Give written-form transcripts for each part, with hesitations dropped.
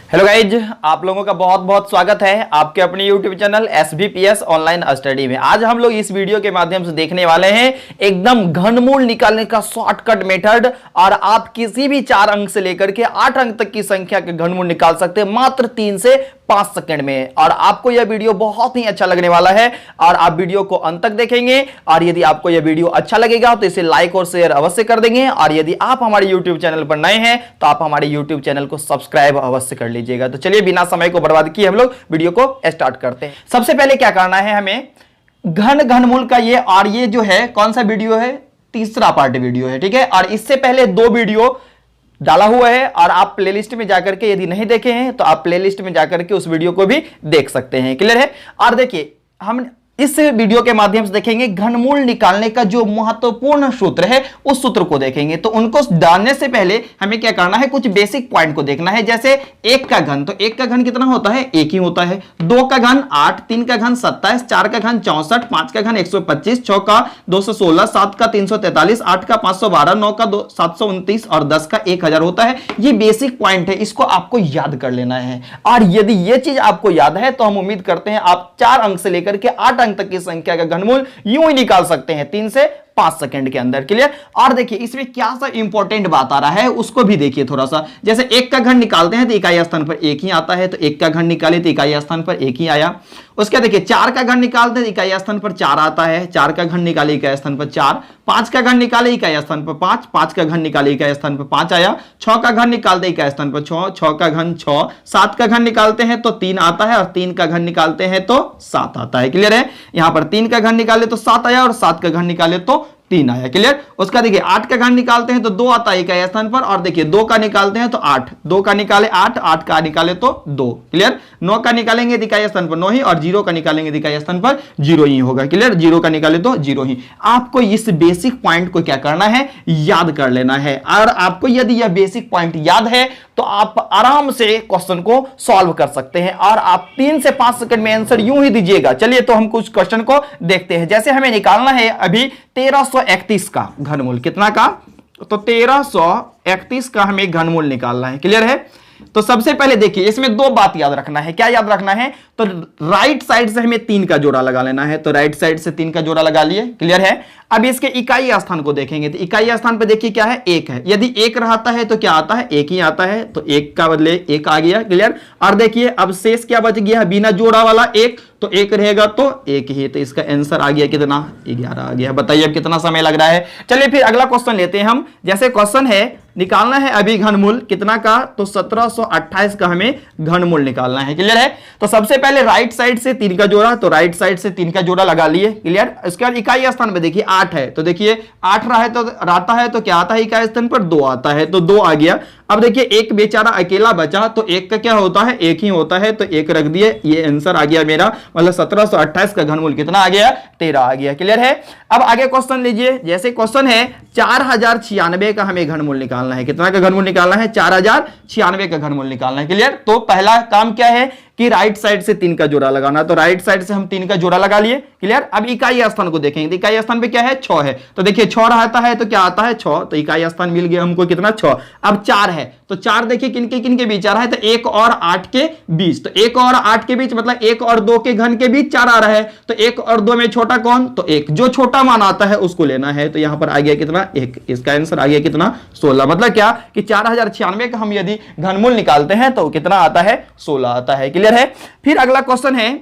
Hello guys, आप लोगों का बहुत बहुत स्वागत है आपके अपने YouTube channel SBPS online study में। आज हम लोग इस वीडियो के माध्यम से देखने वाले हैं एकदम घनमूल निकालने का शॉर्टकट मेथड, और आप किसी भी 4 अंक से लेकर के 8 अंक तक की संख्या के घनमूल निकाल सकते हैं मात्र 3 से 5 सेकंड में। और आपको यह वीडियो बहुत ही अच्छा लगने वाला है और आप वीडियो को अंत तक देखेंगे। और यदि आपको यह वीडियो अच्छा लगेगा तो इसे लाइक और शेयर अवश्य कर देंगे। और यदि आप हमारे यूट्यूब चैनल पर नए हैं तो आप हमारे यूट्यूब चैनल को सब्सक्राइब अवश्य कर लीजिएगा। तो चलिए बिना समय को बर्बाद किए हम लोग वीडियो को स्टार्ट करते हैं। सबसे पहले क्या करना है, हमें घनमूल का ये, और ये जो है कौन सा वीडियो है, तीसरा पार्ट वीडियो है, ठीक है। और इससे पहले 2 वीडियो डाला हुआ है और आप प्लेलिस्ट में जाकर के यदि नहीं देखे हैं तो आप प्लेलिस्ट में जाकर के उस वीडियो को भी देख सकते हैं। क्लियर है। और देखिए, हम इस वीडियो के माध्यम से देखेंगे घनमूल निकालने का जो महत्वपूर्ण सूत्र है उस सूत्र को देखेंगे। तो उनको डालने से पहले हमें क्या करना है, कुछ बेसिक पॉइंट को देखना है। जैसे 1 का घन, तो 1 का घन कितना होता है, 1 ही होता है। 2 का घन 8, 3 का घन 27, 4 का घन 64, 5 का घन 125, 6 का 216, 7 का 343, 8 का 512, 9 का 729 और 10 का 1000 होता है। ये बेसिक पॉइंट है, इसको आपको याद कर लेना है। और यदि ये चीज आपको याद है तो हम उम्मीद करते हैं आप 4 अंक से लेकर के 8 अंक तक की संख्या का घनमूल यूं ही निकाल सकते हैं 3 से 5 सेकंड के अंदर। क्लियर। और देखिए इसमें क्या सा इंपॉर्टेंट बात आ रहा है उसको भी देखिए थोड़ा सा। जैसे 1 का घन निकालते हैं तो इकाई स्थान पर 1 ही आता है, तो 1 का घन निकाले तो इकाई स्थान पर 1 ही आया। उसके देखिए 4 का घन निकालते हैं इकाई स्थान पर 4 आता है, 4 का घन निकाले इकाई स्थान पर 4, 5 का घन निकाले इकाई स्थान पर 5, 5 का घन निकाले इकाई स्थान पर 5 आया, 6 का घन निकालते इकाई स्थान पर 6, 6 का घन 6, 7 का घन निकालते हैं तो 3 आता है और 3 का घन निकालते हैं तो 7 आता है। क्लियर है। यहां पर 3 का घन निकाले तो 7 आया और 7 का घन निकाले तो 3 आया। क्लियर। उसका देखिए 8 का घन निकालते हैं तो 2 आता है इकाई स्थान पर, और देखिए 2 का निकालते हैं तो 8, 2 का निकाले 8, 8 का निकाले तो 2। क्लियर। 9 का निकालेंगे इकाई स्थान पर 9 ही, और 0 का निकालेंगे इकाई स्थान पर 0 ही होगा। क्लियर। 0 का निकाले तो 0 ही। आपको इस बेसिक पॉइंट को क्या करना है, याद कर लेना है। और आपको यदि यह बेसिक पॉइंट याद है तो आप आराम से क्वेश्चन को सॉल्व कर सकते हैं और आप 3 से 5 सेकंड में आंसर यूं ही दीजिएगा। चलिए तो हम कुछ क्वेश्चन को देखते हैं। जैसे हमें निकालना है अभी 1331 का घनमूल, कितना का, तो 1331 का हमें घनमूल निकालना है। क्लियर है। तो सबसे पहले देखिए इसमें 2 बात याद रखना है। क्या याद रखना है, तो राइट साइड से हमें 3 का जोड़ा लगा लेना है। तो राइट साइड से 3 का जोड़ा लगा लिए। क्लियर है। अब इसके इकाई स्थान को देखेंगे तो इकाई स्थान पे देखिए क्या है, 1 है। यदि 1 रहता है तो क्या आता है, 1 ही आता है, तो 1 का बदले 1 आ गया। क्लियर। और देखिए अब शेष क्या बच गया, बिना जोड़ा वाला 1, तो 1 रहेगा तो 1 ही, तो इसका आंसर आ गया कितना, 11 आ गया। बताइए अब कितना समय लग रहा है। चलिए फिर अगला क्वेश्चन लेते हैं हम। जैसे क्वेश्चन है निकालना है अभी घनमूल कितना का, तो 1728 का हमें घनमूल निकालना है। क्लियर है। तो सबसे पहले राइट साइड से 3 का जोड़ा, तो राइट साइड से 3 का जोड़ा लगा लिए। क्लियर। इसके बाद इकाई स्थान पे देखिए 8 है, तो देखिए 8 रहता है तो क्या आता है, इकाई स्थान पर 2 आता है, तो 2 आ गया। अब देखिए 1 बेचारा अकेला बचा, तो 1 का क्या होता है, 1 ही होता है, तो 1 रख दिए। ये आंसर आ गया मेरा, मतलब 1728 का घनमूल कितना आ गया, 13 आ गया। क्लियर है। अब आगे क्वेश्चन लीजिए। जैसे क्वेश्चन है 4096 का हमें घनमूल निकालना है। कितना का घनमूल निकालना है, 4096 का घनमूल निकालना है। क्लियर। तो पहला काम क्या है कि राइट साइड से 3 का जोड़ा लगाना, तो राइट साइड से हम 3 का जोड़ा लगा लिए। क्लियर। अब इकाई स्थान को देखेंगे, इकाई स्थान पे क्या है, 6 है, तो देखिए 6 रहता है तो क्या आता है 6, तो इकाई स्थान मिल गया हमको कितना, 6। अब 4 है, तो 4 देखिए किनके बीच आ रहा है, तो 1 और 8 के बीच, तो 1 और 8 के बीच मतलब 1 और 2 के घन के बीच 4 आ रहा है, तो 1 और 2 में छोटा कौन, तो 1, जो छोटा मान आता है उसको लेना है। तो यहां पर आ गया कितना, 1, इसका आंसर आ गया कितना, 16। मतलब क्या कि 4096 का हम यदि घनमूल निकालते हैं तो कितना आता है, 16 आता है। क्लियर है। फिर अगला क्वेश्चन है,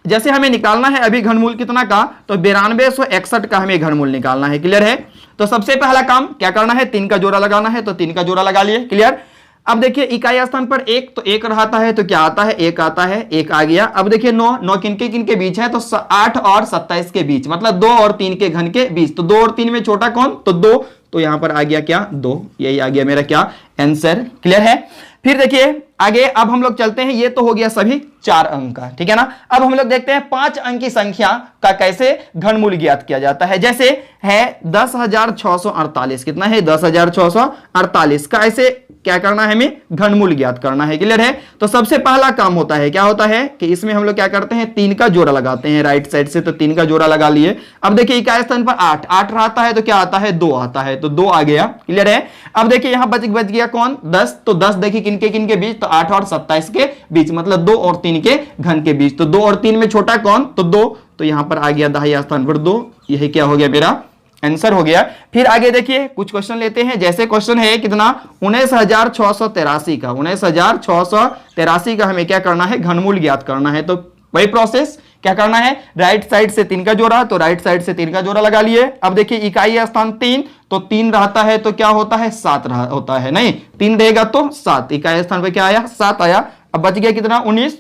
जैसे हमें निकालना है अभी घनमूल कितना का, तो 9261 का हमें घनमूल निकालना है। क्लियर है। तो सबसे पहला काम क्या करना है, 3 का जोड़ा लगाना है, तो 3 का जोड़ा लगा लिए। क्लियर। अब देखिए इकाई स्थान पर 1, तो 1 रहता है तो क्या आता है, 1 आता है, 1 आ गया। अब देखिए 9 किनके बीच है, तो 8 और 27 के बीच, मतलब 2 और 3 के घन के बीच, तो 2 और 3 में छोटा कौन, तो 2, तो यहां पर आ गया क्या, 2। यही आ गया मेरा क्या आंसर। क्लियर है। फिर देखिए आगे अब हम लोग चलते हैं, ये तो हो गया सभी 4 अंक का, ठीक है ना। अब हम लोग देखते हैं 5 अंक की संख्या का कैसे घनमूल ज्ञात किया जाता है। जैसे है 10,648, कितना है 10,648 का, ऐसे क्या करना है, हमें घनमूल ज्ञात करना है। क्लियर है। तो सबसे पहला काम होता है, क्या होता है कि इसमें हम लोग क्या करते हैं, 3 का जोड़ा लगाते हैं राइट साइड से। तो 3 का जोड़ा लगा लिए। अब देखिए इकाई स्थान पर 8 रहता है तो क्या आता है, 2 आता है, तो 2 आ गया। क्लियर है। अब देखिए यहां बच गया कौन, 10। तो 10 देखिए किन के बीच, तो 8 और 27 के बीच, मतलब 2 और 3 के घन के बीच। तो 2 और 3 में छोटा कौन, तो 2। तो यहां पर आ गया दाहिने स्थान पर 2। यही क्या हो गया, मेरा आंसर हो गया। फिर आगे देखिए कुछ क्वेश्चन लेते हैं। जैसे क्वेश्चन है कितना, 19,683 का, 19,683 का हमें क्या करना है, घनमूल ज्ञात करना है। तो वही प्रोसेस, क्या करना है, राइट साइड से 3 का जोड़ा, तो राइट साइड से 3 का जोड़ा लगा लिए। अब देखिए इकाई स्थान 3, तो 3 रहता है तो क्या होता है, 7 होता है, नहीं 3 रहेगा तो 7। इकाई स्थान पे क्या आया, 7 आया। अब बच गया कितना, 19।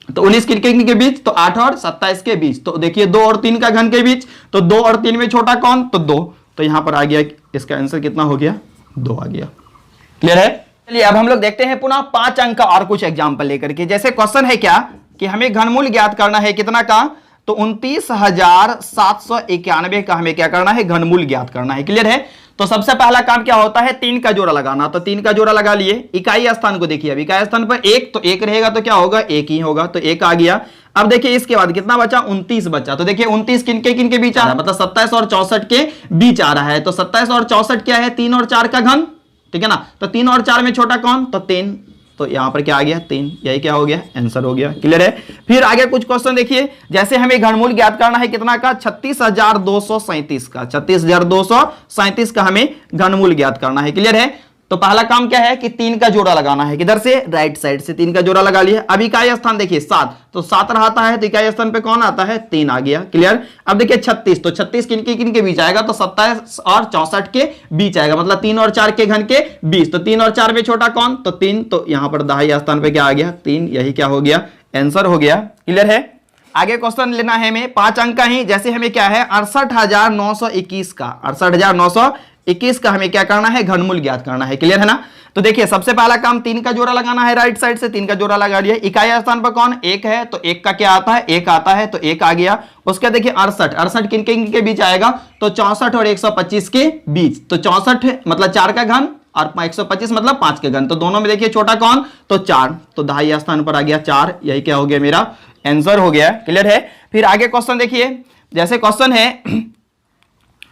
तो 19 किन के बीच, तो 8 और 27 के बीच। तो देखिए 2 और 3 का घन के बीच, तो 2 और 3 में छोटा कौन, तो 2। तो यहां पर आ गया, इसका आंसर कितना हो गया, 2 आ गया। क्लियर है। चलिए अब हम लोग देखते हैं पुनः 5 अंक का और कुछ एग्जांपल लेकर के। जैसे क्वेश्चन है क्या कि हमें घनमूल ज्ञात करना है, कितना का, तो 29,791 का हमें क्या करना है, घनमूल ज्ञात करना है। क्लियर है। तो सबसे पहला काम क्या होता है, 3 का जोड़ा लगाना। तो 3 का जोड़ा लगा लिए। इकाई स्थान को देखिए, अब इकाई स्थान पर 1, तो 1 रहेगा तो क्या होगा, 1 ही होगा, तो 1 आ गया। अब देखिए इसके बाद कितना बचा, 29 बचा। तो देखिए 29 किन के बीच आ रहा है, मतलब 27 और 64 के बीच आ रहा है। तो 27 और 64 क्या है, 3 और 4 का घन, ठीक है ना। तो 3 और 4 में छोटा कौन, तो 3। तो यहां पर क्या आ गया, 3। यही क्या हो गया, आंसर हो गया। क्लियर है। फिर आगे कुछ क्वेश्चन देखिए। जैसे हमें घनमूल ज्ञात करना है, कितना का, 36,237 का, 36,237 का हमें घनमूल ज्ञात करना है। क्लियर है। तो पहला काम क्या है कि 3 का जोड़ा लगाना है। किधर से, राइट साइड से 3 का जोड़ा लगा लिया। अब इकाई स्थान देखिए 7, तो 7 रहता है तो इकाई स्थान पे कौन आता है, 3 आ गया। क्लियर। अब देखिए 36, तो 36 किन के बीच आएगा, तो 27 और 64 के बीच आएगा, मतलब 3 और 4 के घन के बीच। तो 3 और 4 में छोटा कौन, तो 3। तो यहां पर दाहिने स्थान पे क्या आ गया, 3। यही क्या हो गया, आंसर हो गया। क्लियर है। आगे क्वेश्चन लेना है हमें 5 अंक का ही। जैसे हमें क्या है, 68,921 का, 68,921 का हमें क्या करना है, घनमूल ज्ञात करना है। क्लियर है ना। तो देखिए सबसे पहला काम 3 का जोड़ा लगाना है, राइट साइड से 3 का जोड़ा लगा लिया। इकाई स्थान पर कौन, 1 है, तो 1 का क्या आता है, 1 आता है, तो 1 आ गया। उसके देखिए 68 किन के बीच आएगा, तो 64 और 125 के बीच। तो 64 मतलब 4 का घन और 125 मतलब 5 के घन। तो दोनों में देखिए छोटा कौन, तो 4। तो दाहिने स्थान पर आ गया 4। यही क्या हो गया, मेरा आंसर हो गया। क्लियर है। फिर आगे क्वेश्चन देखिए। जैसे क्वेश्चन है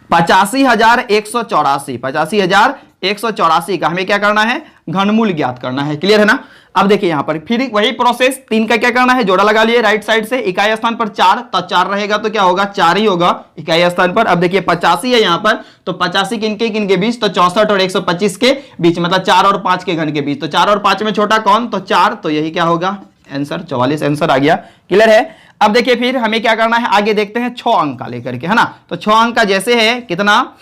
85,184, 85,184 का हमें क्या करना है, घनमूल ज्ञात करना है। क्लियर है ना। अब देखिए यहां पर फिर वही प्रोसेस, 3 का क्या करना है, जोड़ा लगा लिए राइट साइड से। इकाई स्थान पर 4, तो 4 रहेगा तो क्या होगा, 4 ही होगा इकाई स्थान पर। अब देखिए 85 है यहां पर, तो 85 किन के बीच, तो 64 और 125 के बीच, मतलब 4 और 5 के घन के बीच। तो 4 और 5 में छोटा कौन, तो 4। तो यही क्या होगा, आंसर 44 आंसर आ गया। क्लियर है। अब देखिए फिर हमें क्या करना है, आगे देखते हैं 6 अंक का लेकर के, है ना। तो 6 अंक का जैसे है कितना,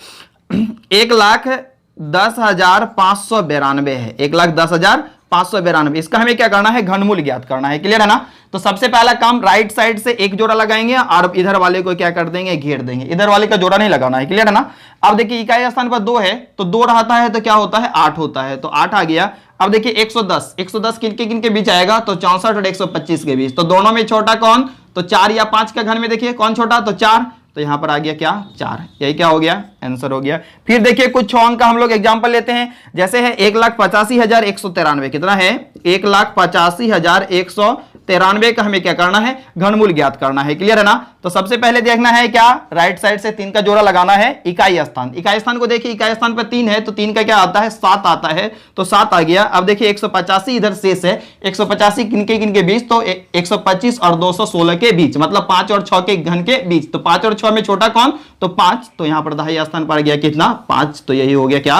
1,10,592 है, 1,10,592। इसका हमें क्या करना है, घनमूल ज्ञात करना है। क्लियर है ना। तो सबसे पहला काम राइट साइड से 1 जोड़ा लगाएंगे और इधर वाले को क्या कर देंगे, घेर देंगे। इधर वाले का जोड़ा नहीं लगाना है। क्लियर है ना। अब देखिए इकाई स्थान पर 2 है, तो 2 रहता है तो क्या होता है, 8 होता है, तो 8 आ गया। अब देखिए 110 किन के बीच आएगा, तो 64 और 125 के बीच। तो दोनों में छोटा कौन, तो 4 या 5 का घन में देखिए कौन छोटा, तो 4। तो यहां पर आ गया क्या, 4। यही क्या हो गया, आंसर हो गया। फिर देखिए कुछ 6 अंक का हम लोग एग्जांपल लेते हैं। जैसे है 1,85,193, कितना है, 1,85,193 का हमें क्या करना है, घनमूल ज्ञात करना है। क्लियर है ना। तो सबसे पहले देखना है क्या, राइट साइड से 3 का जोड़ा लगाना है। इकाई स्थान को देखिए, इकाई स्थान पर 3 है, तो 3 का क्या आता है, 7 आता है, तो 7 आ गया। अब देखिए 185 इधर शेष है, 185 किन के बीच, तो 125 और 216 के बीच, मतलब 5 और 6 के घन के बीच। तो 5 और 6 में छोटा कौन, तो 5। तो यहां पर दाहिने स्थान पर गया कितना, 5। तो यही हो गया क्या,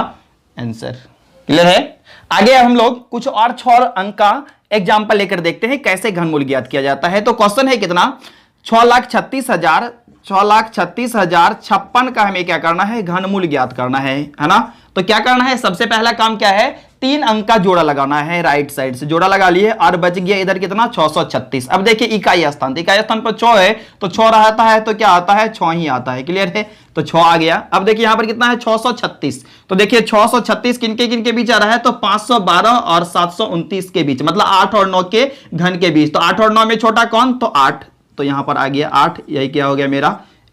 आंसर। क्लियर है। आगे हम लोग कुछ और 6 अंक का एग्जाम्पल लेकर देखते हैं कैसे घनमूल ज्ञात किया जाता है। तो क्वेश्चन है कितना, 6,36,056 का हमें क्या करना है, घनमूल ज्ञात करना है ना। तो क्या करना है, सबसे पहला काम क्या है, 3 अंक का जोड़ा लगाना है। राइट साइड से जोड़ा लगा लिए और बच गया इधर कितना, 636। अब देखिए इकाई स्थान पर 6 है, तो 6 रहता है तो क्या आता है, 6 ही आता है। क्लियर है। तो 6 आ गया। अब देखिए यहां पर कितना है, 636। तो देखिए 636 किन के बीच आ रहा है, तो 512 और 729 के बीच, मतलब 8 और 9 के घन के बीच। तो 8 और 9 में छोटा कौन, तो 8। तो यहां पर आ गया 8। यही क्या हो गया, मेरा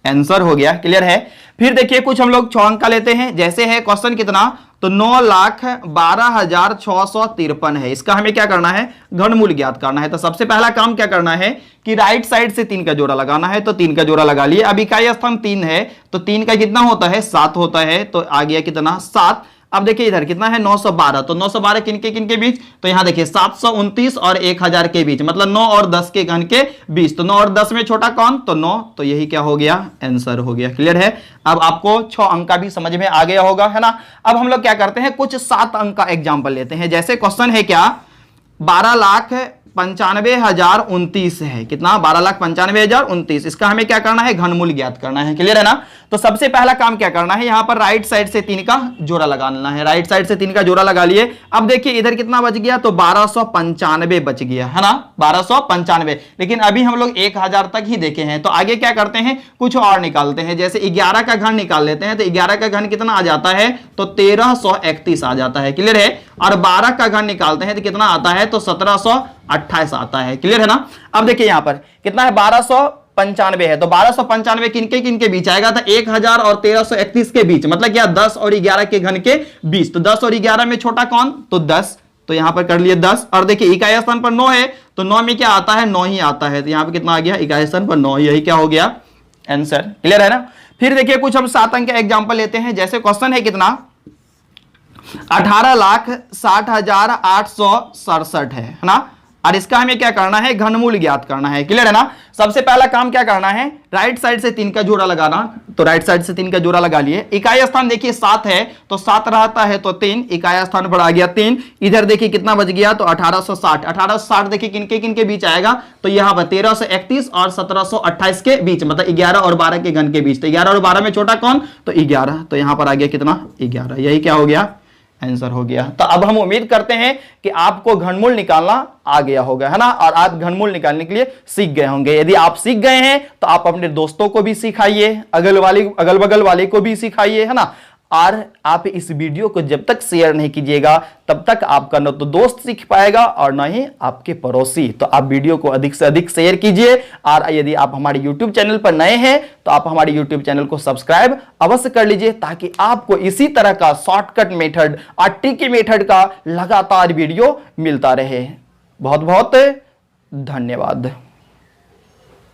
आंसर हो गया। क्लियर है। फिर देखिए कुछ हम लोग 6 अंक का लेते हैं। जैसे है क्वेश्चन कितना, तो 9,12,653 है। इसका हमें क्या करना है, घनमूल ज्ञात करना है। तो सबसे पहला काम क्या करना है कि राइट साइड से 3 का जोड़ा लगाना है। तो 3 का जोड़ा लगा लिए। अब इकाई स्थान 3 है तो 3 का कितना होता है, 7 होता है। तो आ गया कितना, 7। अब देखिए इधर कितना है, 912। तो 912 किनके बीच, तो यहां देखिए 729 और 1000 के बीच, मतलब 9 और 10 के घन के बीच। तो 9 और 10 में छोटा कौन, तो 9। तो यही क्या हो गया, आंसर हो गया। क्लियर है। अब आपको 6 अंक का भी समझ में आ गया होगा, है ना। अब हम लोग क्या करते हैं, कुछ 7 अंक का एग्जाम्पल लेते हैं। जैसे क्वेश्चन है क्या, 12,95,029 है। कितना, 12,95,029। इसका हमें क्या करना है, घनमूल ज्ञात करना है। क्लियर है ना। तो सबसे पहला काम क्या करना है, यहां पर राइट साइड से 3 का जोड़ा लगाना है। राइट साइड से 3 का जोड़ा लगा लिए। अब देखिए इधर कितना बच गया, तो 1295 बच गया, है ना, 1295। लेकिन अभी हम लोग 1000 तक ही देखे हैं। तो आगे क्या करते हैं, कुछ और निकालते हैं। जैसे 11 का घन निकाल लेते हैं। तो 11 का घन कितना आ जाता है, तो 1331 आ जाता है। क्लियर है। और 12 का घन निकालते हैं तो कितना आता है, तो 1728 आता है। क्लियर है ना। अब देखिए यहां पर कितना है, 1295 है। तो 1295 किनके बीच आएगा, था 1000 और 1331 के बीच, मतलब क्या 10 और 11 के घन के बीच। तो 10 और 11 में छोटा कौन, तो 10। तो यहां पर कर लिए 10। और देखिए इकाई स्थान पर 9 है तो 9 में क्या आता है, 9 ही आता है। तो यहां पर कितना आ गया, इकाई स्थान पर 9। यही क्या हो गया, आंसर। क्लियर है ना। फिर देखिए कुछ हम 7 अंक का एग्जाम्पल लेते हैं। जैसे क्वेश्चन है कितना, 18,60,867 है ना। और इसका हमें क्या करना है, घनमूल ज्ञात करना है। क्लियर है ना। सबसे पहला काम क्या करना है, राइट साइड से 3 का जोड़ा लगाना। तो राइट साइड से 3 का जोड़ा लगा लिए। इकाई स्थान देखिए 7 है तो 7 रहता है तो 3, इकाई स्थान पर आ गया 3। इधर देखिए कितना बच गया, तो 1860। 1860 देखिए किनके बीच आएगा, तो यहां पर 1331 और 1728 के बीच, मतलब 11 और 12 के घन के बीच। तो 11 और 12 में छोटा कौन, तो 11। तो यहां पर आ गया कितना, 11। यही क्या हो गया, आंसर हो गया। तो अब हम उम्मीद करते हैं कि आपको घनमूल निकालना आ गया होगा, है ना। और आप घनमूल निकालने के लिए सीख गए होंगे। यदि आप सीख गए हैं तो आप अपने दोस्तों को भी सिखाइए, अगल बगल वाले को भी सिखाइए, है ना। और आप इस वीडियो को जब तक शेयर नहीं कीजिएगा तब तक आपका न तो दोस्त सीख पाएगा और न ही आपके पड़ोसी। तो आप वीडियो को अधिक से अधिक शेयर कीजिए। और यदि आप हमारे YouTube चैनल पर नए हैं तो आप हमारे YouTube चैनल को सब्सक्राइब अवश्य कर लीजिए, ताकि आपको इसी तरह का शॉर्टकट मेथड और ट्रिकी मेथड का लगातार वीडियो मिलता रहे। बहुत बहुत धन्यवाद।